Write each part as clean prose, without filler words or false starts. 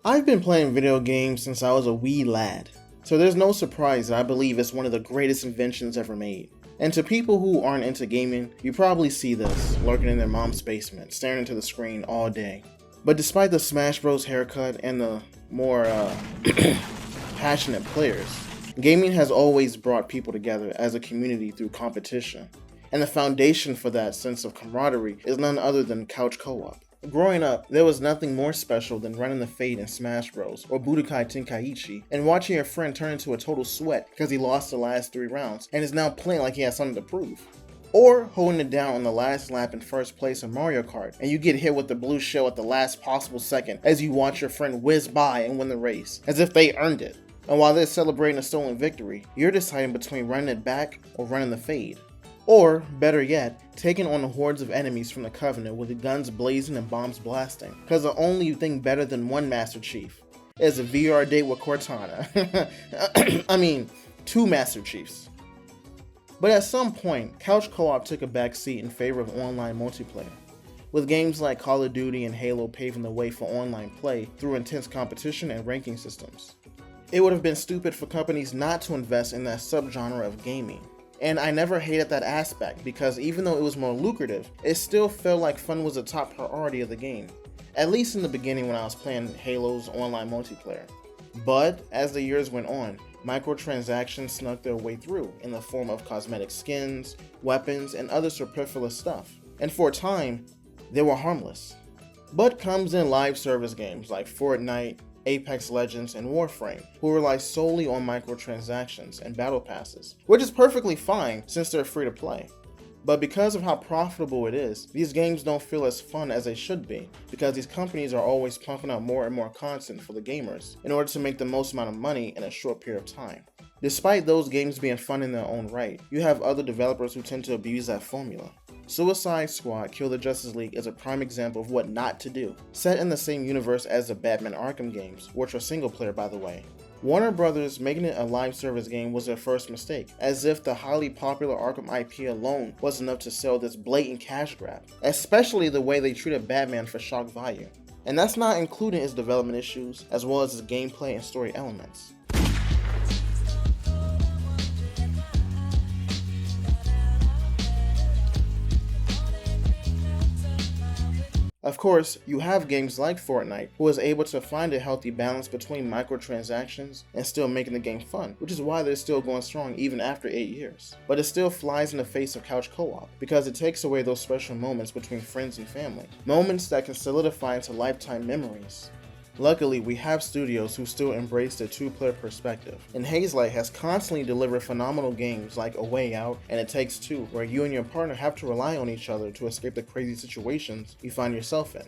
I've been playing video games since I was a wee lad, so there's no surprise that I believe it's one of the greatest inventions ever made. And to people who aren't into gaming, you probably see this lurking in their mom's basement, staring into the screen all day. But despite the Smash Bros haircut and the more passionate players, gaming has always brought people together as a community through competition. And the foundation for that sense of camaraderie is none other than couch co-op. Growing up, there was nothing more special than running the Fade in Smash Bros. Or Budokai Tenkaichi and watching your friend turn into a total sweat because he lost the last 3 rounds and is now playing like he has something to prove. Or holding it down on the last lap in first place in Mario Kart and you get hit with the blue shell at the last possible second as you watch your friend whiz by and win the race, as if they earned it. And while they're celebrating a stolen victory, you're deciding between running it back or running the Fade. Or, better yet, taking on the hordes of enemies from the Covenant with the guns blazing and bombs blasting. Cause the only thing better than one Master Chief is a VR date with Cortana. I mean, 2 Master Chiefs. But at some point, couch co-op took a back seat in favor of online multiplayer, with games like Call of Duty and Halo paving the way for online play through intense competition and ranking systems. It would have been stupid for companies not to invest in that subgenre of gaming. And I never hated that aspect because even though it was more lucrative, it still felt like fun was a top priority of the game. At least in the beginning when I was playing Halo's online multiplayer. But as the years went on, microtransactions snuck their way through in the form of cosmetic skins, weapons, and other superfluous stuff. And for a time, they were harmless. But comes in live service games like Fortnite, Apex Legends, and Warframe, who rely solely on microtransactions and battle passes, which is perfectly fine since they're free to play. But because of how profitable it is, these games don't feel as fun as they should be, because these companies are always pumping out more and more content for the gamers in order to make the most amount of money in a short period of time. Despite those games being fun in their own right, you have other developers who tend to abuse that formula. Suicide Squad Kill the Justice League is a prime example of what not to do, set in the same universe as the Batman Arkham games, which are single player by the way. Warner Brothers making it a live service game was their first mistake, as if the highly popular Arkham IP alone was enough to sell this blatant cash grab, especially the way they treated Batman for shock value. And that's not including its development issues, as well as its gameplay and story elements. Of course, you have games like Fortnite, who is able to find a healthy balance between microtransactions and still making the game fun, which is why they're still going strong even after 8 years. But it still flies in the face of couch co-op, because it takes away those special moments between friends and family, moments that can solidify into lifetime memories. Luckily, we have studios who still embrace the 2-player perspective, and Hazelight has constantly delivered phenomenal games like A Way Out and It Takes Two, where you and your partner have to rely on each other to escape the crazy situations you find yourself in.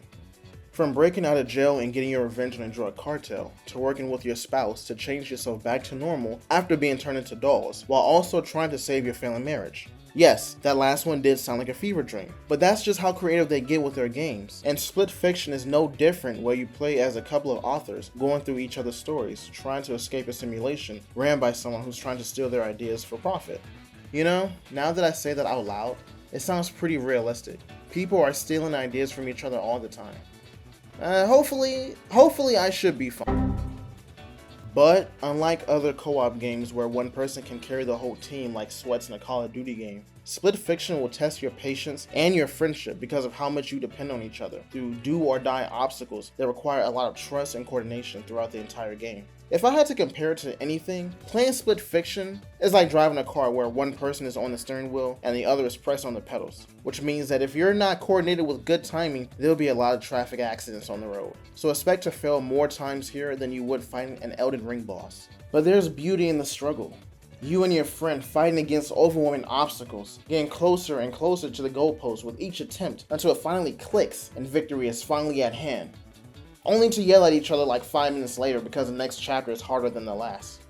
From breaking out of jail and getting your revenge on a drug cartel, to working with your spouse to change yourself back to normal after being turned into dolls, while also trying to save your family marriage. Yes, that last one did sound like a fever dream, but that's just how creative they get with their games. And Split Fiction is no different, where you play as a couple of authors going through each other's stories, trying to escape a simulation ran by someone who's trying to steal their ideas for profit. You know, now that I say that out loud, it sounds pretty realistic. People are stealing ideas from each other all the time. Hopefully I should be fine. But unlike other co-op games where one person can carry the whole team like sweats in a Call of Duty game, Split Fiction will test your patience and your friendship because of how much you depend on each other through do-or-die obstacles that require a lot of trust and coordination throughout the entire game. If I had to compare it to anything, playing Split Fiction is like driving a car where one person is on the steering wheel and the other is pressed on the pedals, which means that if you're not coordinated with good timing, there'll be a lot of traffic accidents on the road. So expect to fail more times here than you would fighting an Elden Ring boss. But there's beauty in the struggle. You and your friend fighting against overwhelming obstacles, getting closer and closer to the goalpost with each attempt until it finally clicks and victory is finally at hand. Only to yell at each other like 5 minutes later because the next chapter is harder than the last.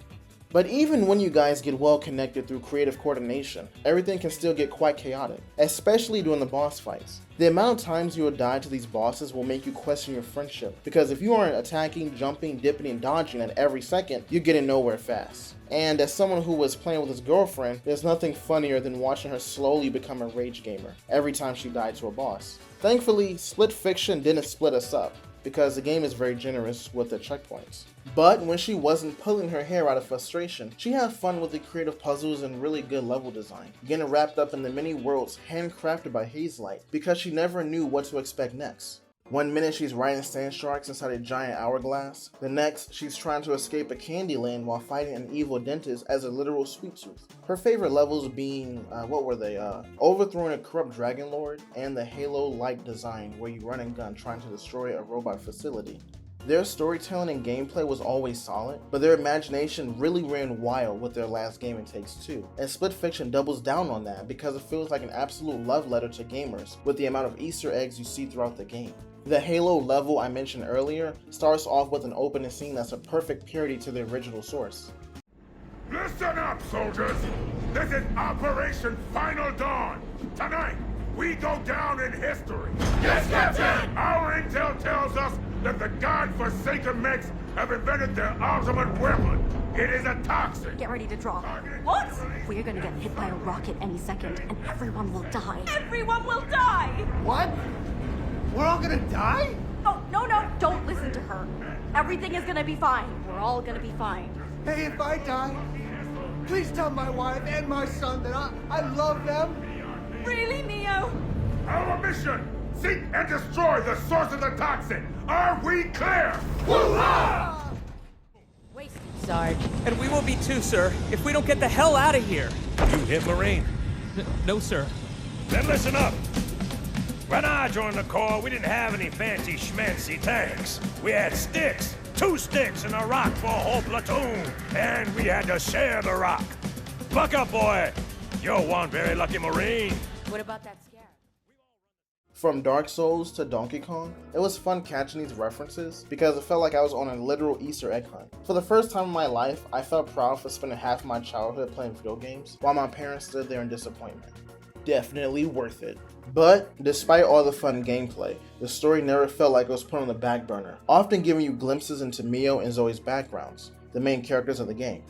But even when you guys get well connected through creative coordination, everything can still get quite chaotic, especially during the boss fights. The amount of times you will die to these bosses will make you question your friendship, because if you aren't attacking, jumping, dipping, and dodging at every second, you're getting nowhere fast. And as someone who was playing with his girlfriend, there's nothing funnier than watching her slowly become a rage gamer every time she died to a boss. Thankfully, Split Fiction didn't split us up, because the game is very generous with the checkpoints. But when she wasn't pulling her hair out of frustration, she had fun with the creative puzzles and really good level design, getting wrapped up in the many worlds handcrafted by Hazelight, because she never knew what to expect next. One minute she's riding sand sharks inside a giant hourglass, the next she's trying to escape a candy land while fighting an evil dentist as a literal sweet tooth. Her favorite levels being, overthrowing a corrupt dragon lord and the Halo-like design where you run and gun trying to destroy a robot facility. Their storytelling and gameplay was always solid, but their imagination really ran wild with their last game It Takes Two, and Split Fiction doubles down on that because it feels like an absolute love letter to gamers with the amount of Easter eggs you see throughout the game. The Halo level I mentioned earlier starts off with an opening scene that's a perfect parody to the original source. Listen up, soldiers! This is Operation Final Dawn! Tonight, we go down in history! Yes, Captain! Our intel tells us that the godforsaken mechs have invented their ultimate weapon. It is a toxin! Get ready to drop. What? We're gonna get hit by a rocket any second, and everyone will die. Everyone will die! What? We're all gonna die? Oh, no, don't listen to her. Everything is gonna be fine. We're all gonna be fine. Hey, if I die, please tell my wife and my son that I love them. Really, Neo? Our mission! Seek and destroy the source of the toxin! Are we clear? Woo-ha! Wasted, Sarge. And we will be too, sir, if we don't get the hell out of here. You hit Marine? No, sir. Then listen up. When I joined the Corps, we didn't have any fancy schmancy tanks. We had sticks. 2 sticks and a rock for a whole platoon. And we had to share the rock. Buck up, boy. You're one very lucky Marine. What about that scare? From Dark Souls to Donkey Kong, it was fun catching these references because it felt like I was on a literal Easter egg hunt. For the first time in my life, I felt proud for spending half of my childhood playing video games while my parents stood there in disappointment. Definitely worth it. But despite all the fun gameplay, the story never felt like it was put on the back burner, often giving you glimpses into Mio and Zoe's backgrounds, the main characters of the game.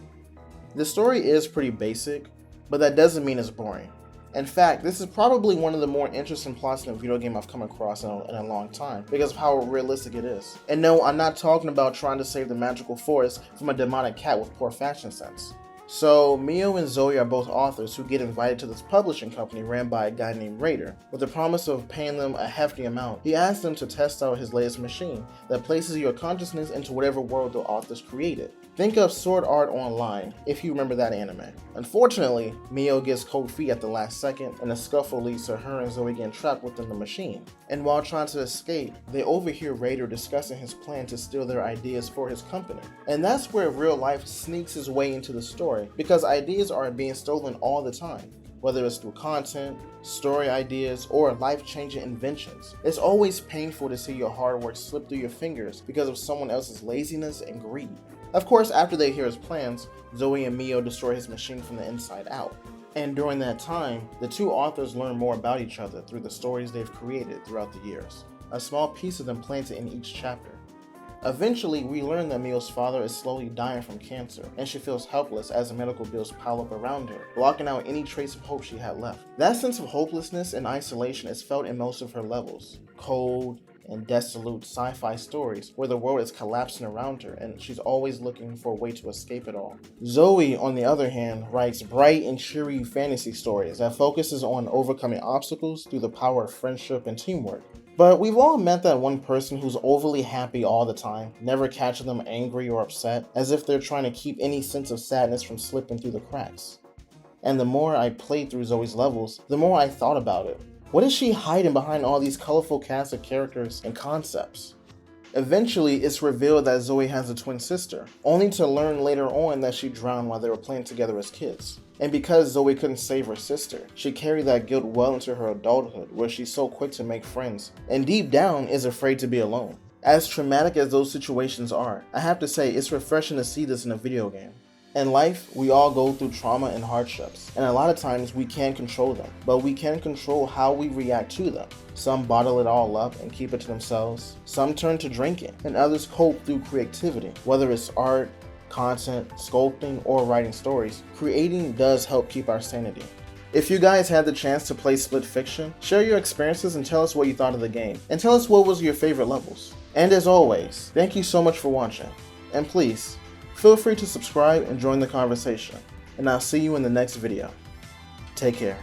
The story is pretty basic, but that doesn't mean it's boring. In fact, this is probably one of the more interesting plots in a video game I've come across in a long time, because of how realistic it is. And no, I'm not talking about trying to save the magical forest from a demonic cat with poor fashion sense. So, Mio and Zoe are both authors who get invited to this publishing company ran by a guy named Raider. With the promise of paying them a hefty amount, he asks them to test out his latest machine that places your consciousness into whatever world the authors created. Think of Sword Art Online, if you remember that anime. Unfortunately, Mio gets cold feet at the last second, and a scuffle leads to her and Zoe getting trapped within the machine. And while trying to escape, they overhear Raider discussing his plan to steal their ideas for his company. And that's where real life sneaks its way into the story, because ideas are being stolen all the time. Whether it's through content, story ideas, or life-changing inventions. It's always painful to see your hard work slip through your fingers because of someone else's laziness and greed. Of course, after they hear his plans, Zoe and Mio destroy his machine from the inside out. And during that time, the two authors learn more about each other through the stories they've created throughout the years, a small piece of them planted in each chapter. Eventually, we learn that Mio's father is slowly dying from cancer, and she feels helpless as the medical bills pile up around her, blocking out any trace of hope she had left. That sense of hopelessness and isolation is felt in most of her levels. Cold and desolate sci-fi stories where the world is collapsing around her and she's always looking for a way to escape it all. Zoe, on the other hand, writes bright and cheery fantasy stories that focuses on overcoming obstacles through the power of friendship and teamwork. But we've all met that one person who's overly happy all the time, never catching them angry or upset, as if they're trying to keep any sense of sadness from slipping through the cracks. And the more I played through Zoe's levels, the more I thought about it. What is she hiding behind all these colorful cast of characters and concepts? Eventually, it's revealed that Zoe has a twin sister, only to learn later on that she drowned while they were playing together as kids. And because Zoe couldn't save her sister, she carried that guilt well into her adulthood, where she's so quick to make friends, and deep down is afraid to be alone. As traumatic as those situations are, I have to say it's refreshing to see this in a video game. In life, we all go through trauma and hardships, and a lot of times we can't control them, but we can control how we react to them. Some bottle it all up and keep it to themselves, some turn to drinking, and others cope through creativity. Whether it's art, content, sculpting, or writing stories, creating does help keep our sanity. If you guys had the chance to play Split Fiction, share your experiences and tell us what you thought of the game, and tell us what was your favorite levels. And as always, thank you so much for watching, and please, feel free to subscribe and join the conversation, and I'll see you in the next video. Take care.